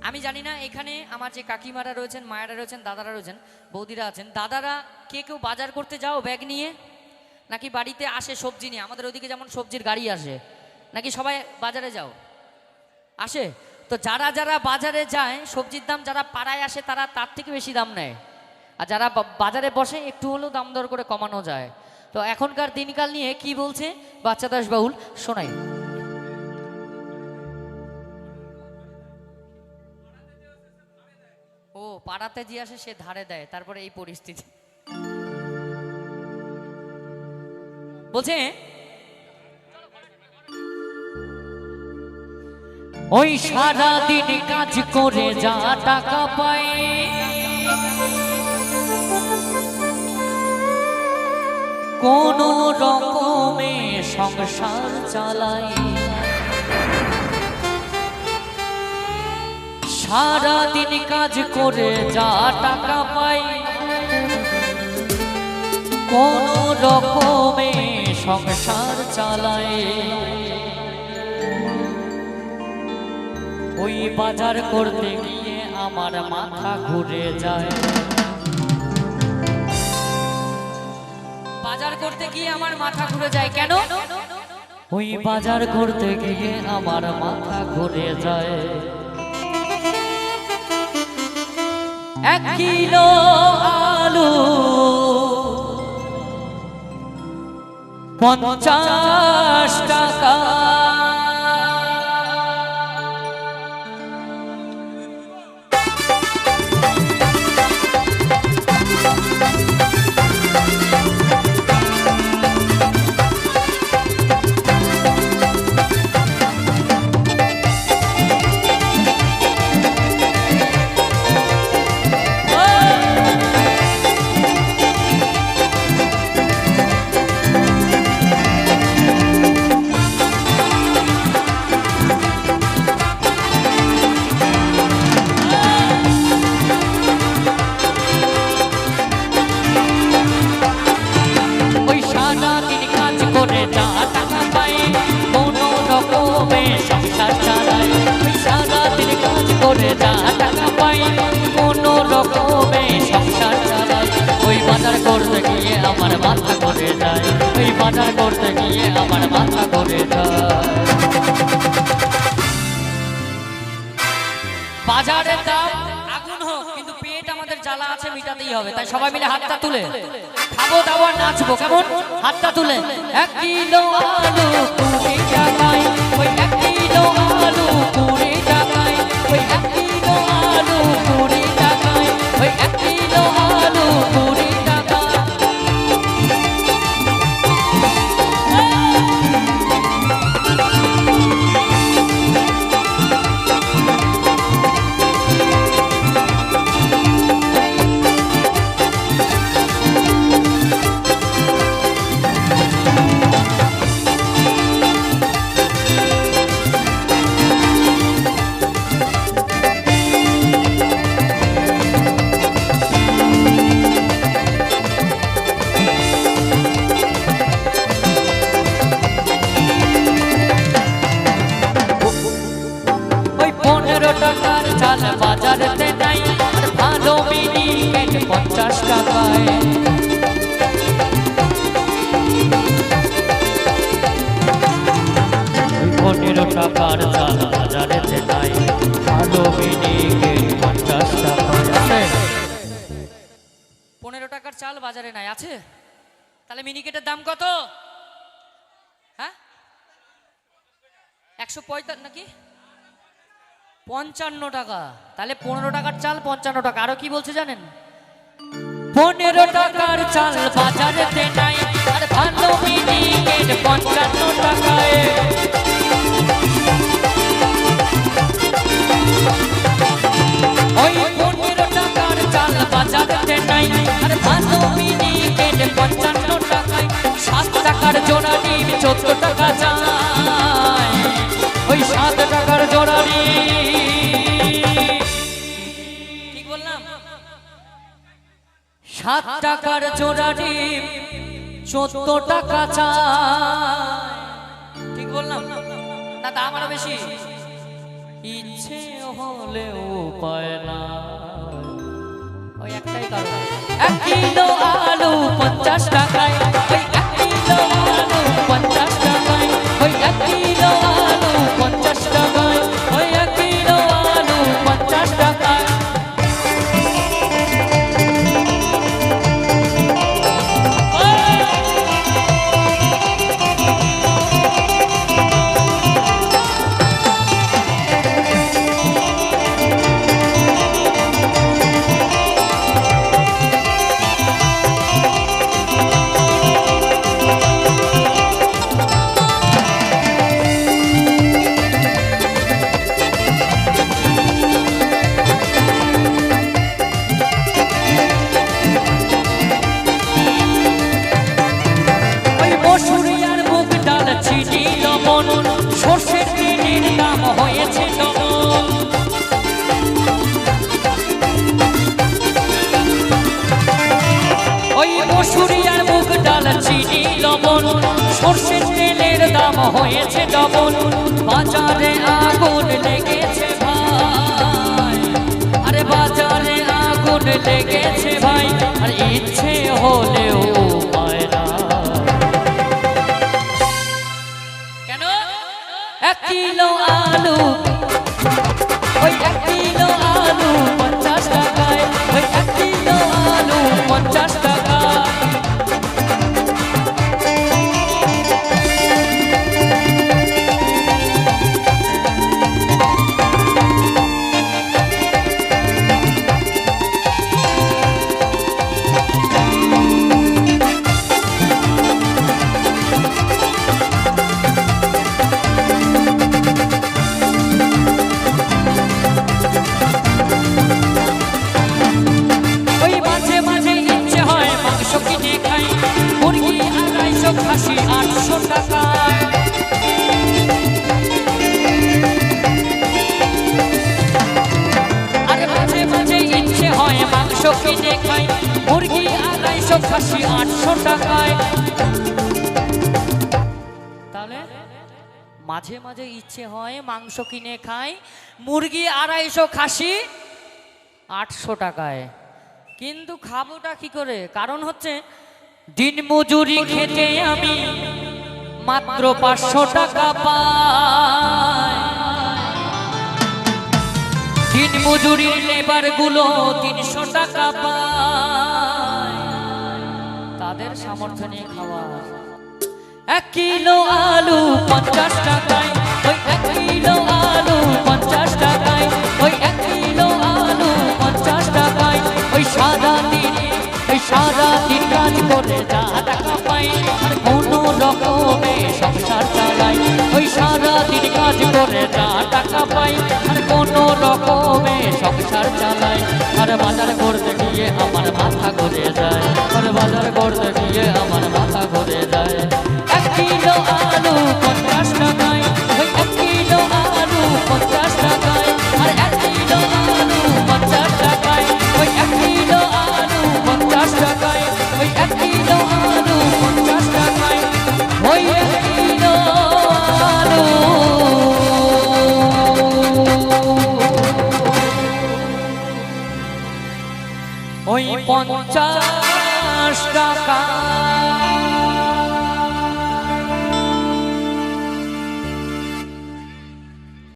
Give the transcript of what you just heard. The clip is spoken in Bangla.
আমি জানি না এখানে আমার যে কাকিমারা রয়েছেন, মায়েরা রয়েছেন, দাদারা রয়েছেন, বৌদিরা আছেন, দাদারা কেউ বাজার করতে যাও ব্যাগ নিয়ে, নাকি বাড়িতে আসে সবজি নিয়ে? আমাদের ওইদিকে যেমন সবজির গাড়ি আসে, নাকি সবাই বাজারে যাও আসে? তো যারা যারা বাজারে যায় সবজির দাম যারা পাড়ায় আসে তারা তার থেকে বেশি দাম নেয়, আর যারা বাজারে বসে একটু হলেও দাম দর করে কমানো যায়। তো এখনকার দিনকাল নিয়ে কি বলছে বাচ্চা দাস বাউল শোনাই। ও পাড়াতে যে আসে সে ধারে দেয়, তারপরে এই পরিস্থিতি বলছে। ওই সারা দিন কাজ করে যা টাকা পায়, কোন রকমে সংসার চালায়, সারা দিন কাজ করে যা টাকা পাই, কোন রকমে সংসার চালায়। ওই বাজার করতে গিয়ে আমার মাথা ঘুরে যায়, বাজার করতে গিয়ে আমার মাথা ঘুরে যায়। কেন? ওই বাজার করতে গিয়ে আমার মাথা ঘুরে যায়। 1 কিলো আলু 50 টাকা, আমার মাথা করে যায়, ওই বাজার করতে গিয়ে আমার মাথা করে যায়। বাজারের দাম আগুন হোক, কিন্তু পেট আমাদের জ্বালা আছে, মিটাতেই হবে। তাই সবাই মিলে হাতটা তুলে খাবো দাবো আর নাচবো, কেমন? হাতটা তুলে 1 কিলো আলু 20 টাকায়, ওই 1 কিলো আলু 20 টাকায়, ওই 1 কিলো আলু 20 টাকায়, ওই 1 কিলো আলু 20 টাকা। বাজারেতে নাই ভালো মিনিকেট 50 টাকায়, 15 টাকার চাল বাজারেতে নাই ভালো মিনিকেট 50 টাকায়। 15 টাকার চাল বাজারে নাই আছে, তাহলে মিনিকেটের দাম কত? হ্যাঁ 145 নাকি 55 টাকা। তাহলে 15 টাকার চাল 55 টাকা। আরো কি বলছে জানেন? 15 টাকার চাল বাজারেতে নাই আর ভালো মিনিকেট 55 টাকায়। ওই 15 টাকার চাল বাজারেতে নাই আর ভালো মিনিকেট 55 টাকায়। 7 টাকার জোড়া ডিম 14 টাকা যায়, ওই 7 টাকার জোড়া ডিম, ঠিক বললাম? 7 টাকার জোড়া ডিম 14 টাকা চায়, ঠিক বললাম না? দাম আরো বেশি। ইচ্ছে হলেও পায় না। ওই একটাই কারণ, 1 কিলো আলু 50 টাকায়, ওই 1 কিলো আলু 50 টাকায়, ওই 1 কিলো আলু 50 টাকায়, ওই 1 কিলো আলু 50 টাকায়। সর্ষের তেলের দাম হয়েছে ডবল, ওই মসুরি আর মুগ ডাল চিনি লবণ, সর্ষের তেলের দাম হয়েছে ডবল। বাজারে আগুন লেগেছে ভাই, আরে বাজারে আগুন লেগেছে ভাই, আর ইচ্ছে হলেও পায় না। 1 কিলো আলু, ওই 1 কিলো আলু 50 টাকায়, ওই 1 কিলো আলু 50 টাকায়। খাসি 800 টাকায়, আর মাঝে মাঝে ইচ্ছে হয় মাংস কিনে খাই, মুরগি 250, খাসি 800 টাকায়। তাহলে মাঝে মাঝে ইচ্ছে হয় মাংস কিনে খাই, মুরগি 250, খাসি 800 টাকায়। কিন্তু খাবোটা কি করে? কারণ হচ্ছে দিন মজুরি খেতে আমি মাত্র 500 টাকা পাই, দিন মজুরির লেবার গুলো 300 টাকা পায়, তাদের সামর্থ্য নিয়ে খাওয়া। 1 কিলো আলু 50 টাকায়, ওই 1 কিলো আলু 50 টাকায়, ওই 1 কিলো আলু 50 টাকায়। ওই সারা দিন কাজ করে যা টাকা পাই, আর কোনো রকমে সংসার চালাই, ওই সারা দিন কাজ করে যা টাকা পাই, আর কোনো রকমে সংসার চালাই। আর বাজার করতে গিয়ে আমার মাথা ঘুরে যায়, আর বাজার করতে গিয়ে আমার মাথা ঘুরে যায়। 1 কিলো আলু 50 টাকায়, ওই 1 কিলো আলু 50 টাকায়, আর 1 কিলো আলু 50 টাকায়, ওই 1 কিলো আলু 50 টাকায়, ওই 1 কিলো আলু 50 টাকায়, ওই 1 কিলো আলু। ওই 50 টাকা।